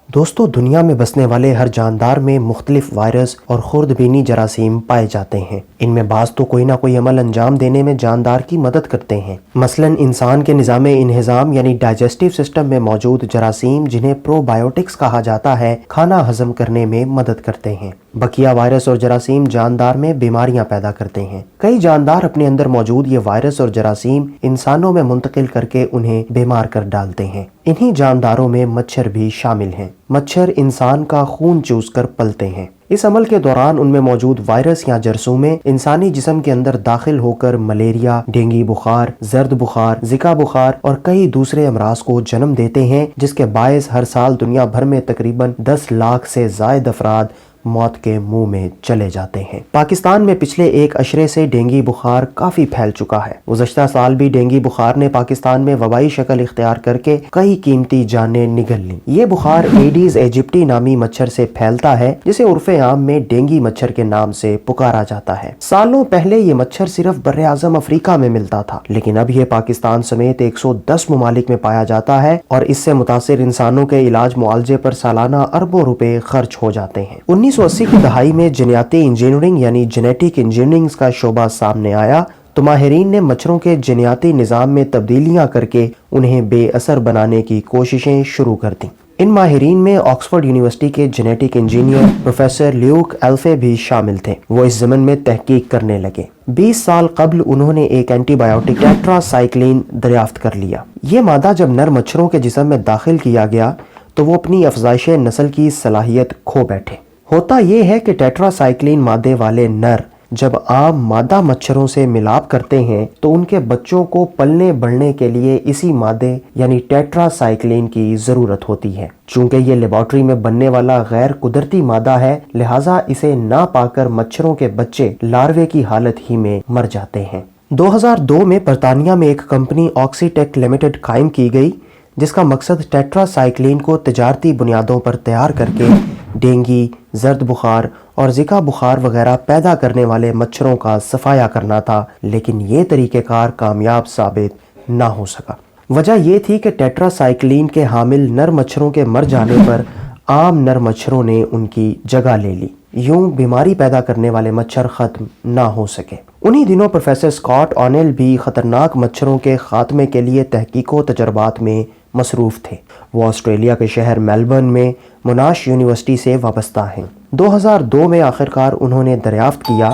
دوستو، دنیا میں بسنے والے ہر جاندار میں مختلف وائرس اور خردبینی جراثیم پائے جاتے ہیں۔ ان میں بعض تو کوئی نہ کوئی عمل انجام دینے میں جاندار کی مدد کرتے ہیں۔ مثلا انسان کے نظام انہضام یعنی ڈائجسٹیو سسٹم میں موجود جراثیم، جنہیں پرو بائیوٹکس کہا جاتا ہے، کھانا ہضم کرنے میں مدد کرتے ہیں۔ بقیہ وائرس اور جراثیم جاندار میں بیماریاں پیدا کرتے ہیں۔ کئی جاندار اپنے اندر موجود یہ وائرس اور جراثیم انسانوں میں منتقل کر کے انہیں بیمار کر ڈالتے ہیں۔ انہی جانداروں میں مچھر بھی شامل ہیں۔ مچھر انسان کا خون چوس کر پلتے ہیں۔ اس عمل کے دوران ان میں موجود وائرس یا جرثومیں انسانی جسم کے اندر داخل ہو کر ملیریا، ڈینگی بخار، زرد بخار، زکا بخار اور کئی دوسرے امراض کو جنم دیتے ہیں، جس کے باعث ہر سال دنیا بھر میں تقریباً 10 لاکھ سے زائد افراد موت کے منہ میں چلے جاتے ہیں۔ پاکستان میں پچھلے ایک عشرے سے ڈینگی بخار کافی پھیل چکا ہے۔ گزشتہ سال بھی ڈینگی بخار نے پاکستان میں وبائی شکل اختیار کر کے کئی قیمتی جانیں نگل لیں۔ یہ بخار ایڈیز ایجپٹی نامی مچھر سے پھیلتا ہے، جسے عرف عام میں ڈینگی مچھر کے نام سے پکارا جاتا ہے۔ سالوں پہلے یہ مچھر صرف بر اعظم افریقہ میں ملتا تھا، لیکن اب یہ پاکستان سمیت 110 ممالک میں پایا جاتا ہے اور اس سے متاثر انسانوں کے علاج معالجے پر سالانہ اربوں روپے خرچ ہو جاتے ہیں۔ 1980 کی دہائی میں جینیاتی انجینئرنگ یعنی جینیٹک انجینئرنگ کا شعبہ سامنے آیا تو ماہرین نے مچھروں کے جینیاتی نظام میں تبدیلیاں کر کے انہیں بے اثر بنانے کی کوششیں شروع کر دیں۔ ان ماہرین میں آکسفورڈ یونیورسٹی کے جینیٹک انجینئر پروفیسر لیوک ایلفے بھی شامل تھے۔ وہ اس ضمن میں تحقیق کرنے لگے۔ 20 سال قبل انہوں نے ایک اینٹی بائیوٹک ٹیٹرا سائیکلین دریافت کر لیا۔ یہ مادہ جب نر مچھروں کے جسم میں داخل کیا گیا تو وہ اپنی افزائش نسل کی صلاحیت کھو بیٹھے۔ ہوتا یہ ہے کہ ٹیٹرا سائیکلین مادے والے نر جب عام مادہ مچھروں سے ملاپ کرتے ہیں تو ان کے بچوں کو پلنے بڑھنے کے لیے اسی مادے یعنی ٹیٹرا سائیکلین کی ضرورت ہوتی ہے۔ چونکہ یہ لیبارٹری میں بننے والا غیر قدرتی مادہ ہے، لہٰذا اسے نہ پا کر مچھروں کے بچے لاروے کی حالت ہی میں مر جاتے ہیں۔ 2002 میں برطانیہ میں ایک کمپنی آکسی ٹیک لمیٹڈ قائم کی گئی، جس کا مقصد ٹیٹرا سائیکلین کو تجارتی بنیادوں پر تیار کر کے ڈینگی، زرد بخار اور زکا بخار وغیرہ پیدا کرنے والے مچھروں کا صفایا کرنا تھا، لیکن یہ طریقہ کار کامیاب ثابت نہ ہو سکا۔ وجہ یہ تھی کہ ٹیٹرا سائیکلین کے حامل نر مچھروں کے مر جانے پر عام نر مچھروں نے ان کی جگہ لے لی، یوں بیماری پیدا کرنے والے مچھر ختم نہ ہو سکے۔ انہی دنوں پروفیسر اسکاٹ آنیل بھی خطرناک مچھروں کے خاتمے کے لیے تحقیق و تجربات میں مصروف تھے۔ وہ آسٹریلیا کے شہر میلبرن میں موناش یونیورسٹی سے وابستہ ہیں۔ 2002 میں آخرکار انہوں نے دریافت کیا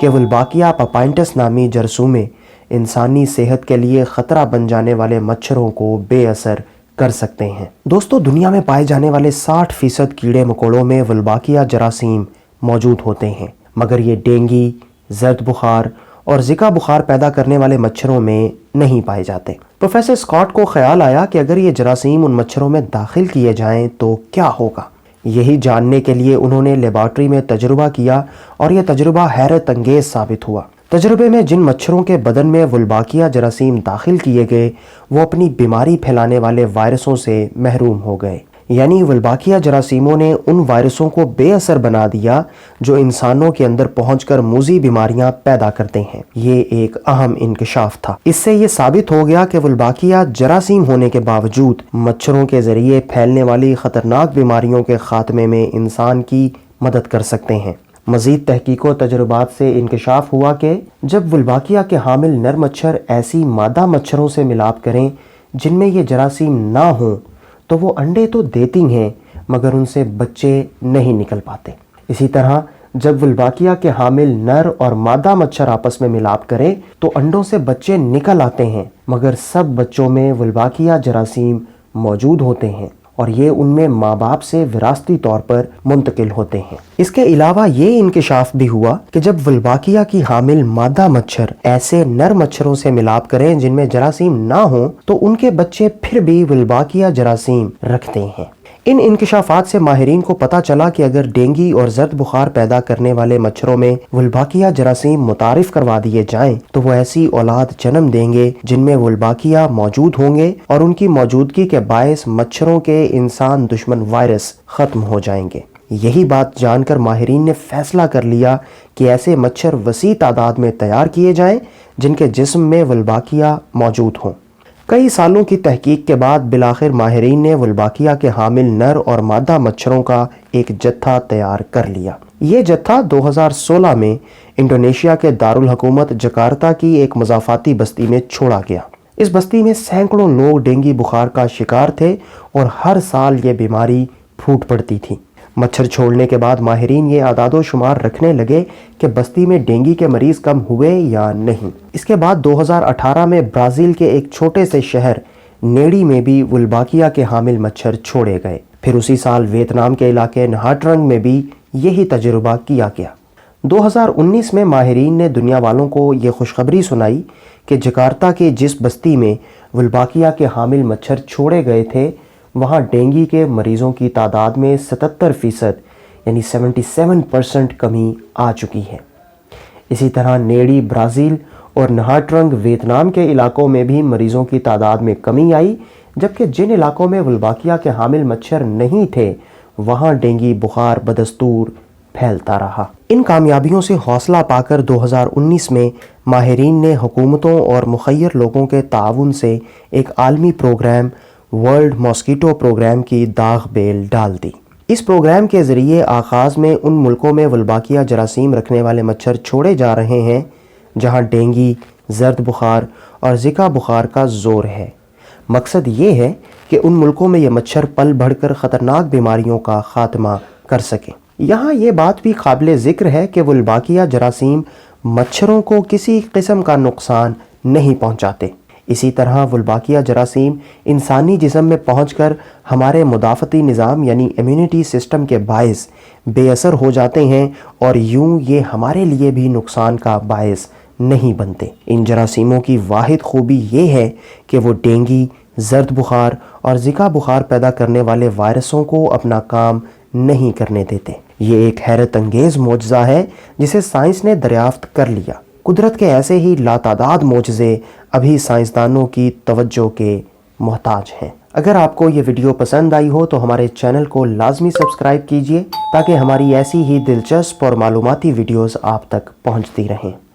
کہ ولباکیا پپائنٹس نامی جرثومے انسانی صحت کے لیے خطرہ بن جانے والے مچھروں کو بے اثر کر سکتے ہیں۔ دوستو، دنیا میں پائے جانے والے 60% کیڑے مکوڑوں میں ولباکیا جراثیم موجود ہوتے ہیں، مگر یہ ڈینگی، زرد بخار اور زکا بخار پیدا کرنے والے مچھروں میں نہیں پائے جاتے۔ پروفیسر اسکاٹ کو خیال آیا کہ اگر یہ جراثیم ان مچھروں میں داخل کیے جائیں تو کیا ہوگا۔ یہی جاننے کے لیے انہوں نے لیبارٹری میں تجربہ کیا اور یہ تجربہ حیرت انگیز ثابت ہوا۔ تجربے میں جن مچھروں کے بدن میں ولباکیا جراثیم داخل کیے گئے وہ اپنی بیماری پھیلانے والے وائرسوں سے محروم ہو گئے، یعنی ولباکیا جراثیموں نے ان وائرسوں کو بے اثر بنا دیا جو انسانوں کے اندر پہنچ کر موذی بیماریاں پیدا کرتے ہیں۔ یہ ایک اہم انکشاف تھا۔ اس سے یہ ثابت ہو گیا کہ ولباکیا جراثیم ہونے کے باوجود مچھروں کے ذریعے پھیلنے والی خطرناک بیماریوں کے خاتمے میں انسان کی مدد کر سکتے ہیں۔ مزید تحقیق و تجربات سے انکشاف ہوا کہ جب ولباکیا کے حامل نر مچھر ایسی مادہ مچھروں سے ملاپ کریں جن میں یہ جراثیم نہ ہوں تو وہ انڈے تو دیتی ہیں مگر ان سے بچے نہیں نکل پاتے۔ اسی طرح جب ولباکیا کے حامل نر اور مادہ مچھر آپس میں ملاپ کریں تو انڈوں سے بچے نکل آتے ہیں، مگر سب بچوں میں ولباکیا جراثیم موجود ہوتے ہیں اور یہ ان میں ماں باپ سے وراثتی طور پر منتقل ہوتے ہیں۔ اس کے علاوہ یہ انکشاف بھی ہوا کہ جب ولباکیا کی حامل مادہ مچھر ایسے نر مچھروں سے ملاپ کریں جن میں جراثیم نہ ہوں تو ان کے بچے پھر بھی ولباکیا جراثیم رکھتے ہیں۔ ان انکشافات سے ماہرین کو پتا چلا کہ اگر ڈینگی اور زرد بخار پیدا کرنے والے مچھروں میں ولباکیا جراثیم متعارف کروا دیے جائیں تو وہ ایسی اولاد جنم دیں گے جن میں ولباکیا موجود ہوں گے اور ان کی موجودگی کے باعث مچھروں کے انسان دشمن وائرس ختم ہو جائیں گے۔ یہی بات جان کر ماہرین نے فیصلہ کر لیا کہ ایسے مچھر وسیع تعداد میں تیار کیے جائیں جن کے جسم میں ولباکیا موجود ہوں۔ کئی سالوں کی تحقیق کے بعد بالآخر ماہرین نے ولباکیہ کے حامل نر اور مادہ مچھروں کا ایک جتھا تیار کر لیا۔ یہ جتھا 2016 میں انڈونیشیا کے دارالحکومت جکارتا کی ایک مضافاتی بستی میں چھوڑا گیا۔ اس بستی میں سینکڑوں لوگ ڈینگی بخار کا شکار تھے اور ہر سال یہ بیماری پھوٹ پڑتی تھی۔ مچھر چھوڑنے کے بعد ماہرین یہ اعداد و شمار رکھنے لگے کہ بستی میں ڈینگی کے مریض کم ہوئے یا نہیں۔ اس کے بعد 2018 میں برازیل کے ایک چھوٹے سے شہر نیڑی میں بھی ولباکیہ کے حامل مچھر چھوڑے گئے۔ پھر اسی سال ویتنام کے علاقے نہاٹرنگ میں بھی یہی تجربہ کیا گیا۔ 2019 میں ماہرین نے دنیا والوں کو یہ خوشخبری سنائی کہ جکارتا کے جس بستی میں ولباکیہ کے حامل مچھر چھوڑے گئے تھے وہاں ڈینگی کے مریضوں کی تعداد میں 77% یعنی 77% کمی آ چکی ہے۔ اسی طرح نیڑی برازیل اور نہاٹرنگ ویتنام کے علاقوں میں بھی مریضوں کی تعداد میں کمی آئی، جبکہ جن علاقوں میں ولباکیہ کے حامل مچھر نہیں تھے وہاں ڈینگی بخار بدستور پھیلتا رہا۔ ان کامیابیوں سے حوصلہ پا کر 2019 میں ماہرین نے حکومتوں اور مخیر لوگوں کے تعاون سے ایک عالمی پروگرام ورلڈ ماسکیٹو پروگرام کی داغ بیل ڈال دی۔ اس پروگرام کے ذریعے آغاز میں ان ملکوں میں ولباکیہ جراثیم رکھنے والے مچھر چھوڑے جا رہے ہیں جہاں ڈینگی، زرد بخار اور زکا بخار کا زور ہے۔ مقصد یہ ہے کہ ان ملکوں میں یہ مچھر پل بڑھ کر خطرناک بیماریوں کا خاتمہ کر سکیں۔ یہاں یہ بات بھی قابل ذکر ہے کہ ولباکیہ جراثیم مچھروں کو کسی قسم کا نقصان نہیں پہنچاتے۔ اسی طرح ولباکیہ جراثیم انسانی جسم میں پہنچ کر ہمارے مدافعتی نظام یعنی امیونٹی سسٹم کے باعث بے اثر ہو جاتے ہیں اور یوں یہ ہمارے لیے بھی نقصان کا باعث نہیں بنتے۔ ان جراثیموں کی واحد خوبی یہ ہے کہ وہ ڈینگی، زرد بخار اور زکا بخار پیدا کرنے والے وائرسوں کو اپنا کام نہیں کرنے دیتے۔ یہ ایک حیرت انگیز معجزہ ہے جسے سائنس نے دریافت کر لیا۔ قدرت کے ایسے ہی لاتعداد معجزے ابھی سائنسدانوں کی توجہ کے محتاج ہیں۔ اگر آپ کو یہ ویڈیو پسند آئی ہو تو ہمارے چینل کو لازمی سبسکرائب کیجئے تاکہ ہماری ایسی ہی دلچسپ اور معلوماتی ویڈیوز آپ تک پہنچتی رہیں۔